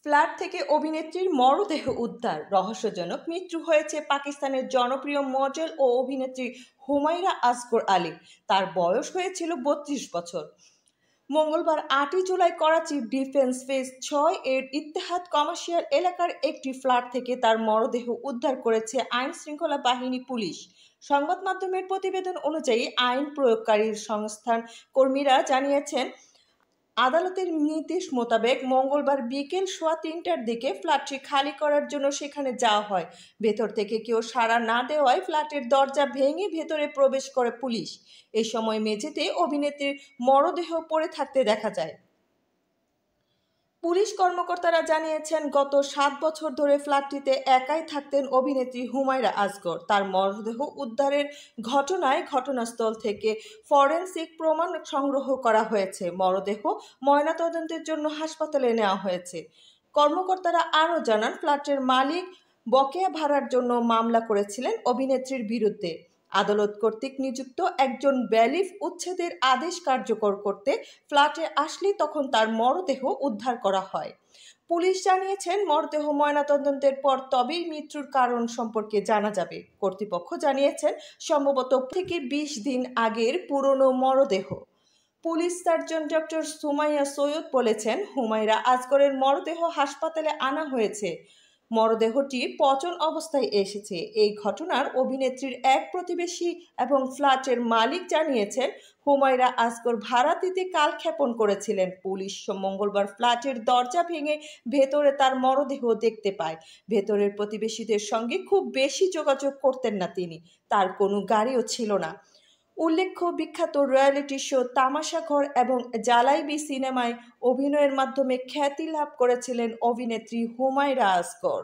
Flat থেকে অভিনেত্রীর মরদেহ উদ্ধার, রহস্যজনক মৃত্যু হয়েছে পাকিস্তানের জনপ্রিয় মডেল ও অভিনেত্রী হুমায়রা আসগর আলী। তার বয়স হয়েছিল 32 বছর। মঙ্গলবার 8ই জুলাই করাচির ডিফেন্স ফেজ 6 এর ইত্তেহাদ কমার্শিয়াল এলাকার একটি ফ্ল্যাট থেকে তার মরদেহ উদ্ধার করেছে আইন শৃঙ্খলা বাহিনী পুলিশ। সংবাদ মাধ্যমের প্রতিবেদন অনুযায়ী আইন প্রয়োগকারী সংস্থার কর্মীরা জানিয়েছেন, আদালতের নির্দেশ মোতাবেক মঙ্গলবার বিকেল 3:15টার দিকে ফ্ল্যাটটি খালি করার জন্য সেখানে যাওয়া হয়। ভেতর থেকে কেউ সাড়া না দেওয়ায় ফ্ল্যাটের দরজা ভেঙে ভেতরে প্রবেশ করে পুলিশ। এ সময় মেঝেতে অভিনেত্রীর মরদেহ পড়ে থাকতে দেখা যায়। পুলিশ কর্মকর্তারা জানিয়েছেন, গত 7 বছর ধরে ফ্ল্যাটটিতে একাই থাকতেন অভিনেত্রী হুমায়রা আসগর। তার মরদেহ উদ্ধারের ঘটনায় ঘটনাস্থল থেকে ফরেনসিক প্রমাণ সংগ্রহ করা হয়েছে। মরদেহ ময়নাতদন্তের জন্য হাসপাতালে নেওয়া হয়েছে। কর্মকর্তারা আরও জানান, ফ্ল্যাটের মালিক বকেয়া ভাড়ার জন্য মামলা করেছিলেন অভিনেত্রীর বিরুদ্ধে। আদালত কর্তৃক নিযুক্ত একজন ব্যালিফ উচ্ছেদের আদেশ কার্যকর করতে ফ্ল্যাটে আসলে তখন তার মরদেহ উদ্ধার করা হয়। পুলিশ জানিয়েছেন, মরদেহ ময়নাতদন্তের পর তবেই মৃত্যুর কারণ সম্পর্কে জানা যাবে। কর্তৃপক্ষ জানিয়েছেন, সম্ভবত থেকে 20 দিন আগের পুরনো মরদেহ। Police surgeon doctor Sumaiya Syed বলেছেন, হুমায়রা আসগরের মরদেহ হাসপাতালে আনা হয়েছে। মরদেহটি পচন অবস্থায় এসেছে। এই ঘটনার অভিনেত্রীর এক প্রতিবেশী এবং ফ্ল্যাটের মালিক জানিয়েছেন, হুমায়রা আসগর ভাড়া দিতে কালক্ষেপণ করেছিলেন। পুলিশ মঙ্গলবার ফ্ল্যাটের দরজা ভেঙে ভেতরে তার মরদেহ দেখতে পায়। ভেতরের প্রতিবেশীদের সঙ্গে খুব বেশি যোগাযোগ করতেন না তিনি। তার কোনো গাড়িও ছিল না। উল্লেখ্য, বিখ্যাত রিয়ালিটি শো তামাশা ঘর এবং জালাইবি সিনেমায় অভিনয়ের মাধ্যমে খ্যাতি লাভ করেছিলেন অভিনেত্রী হুমায়রা আসগর।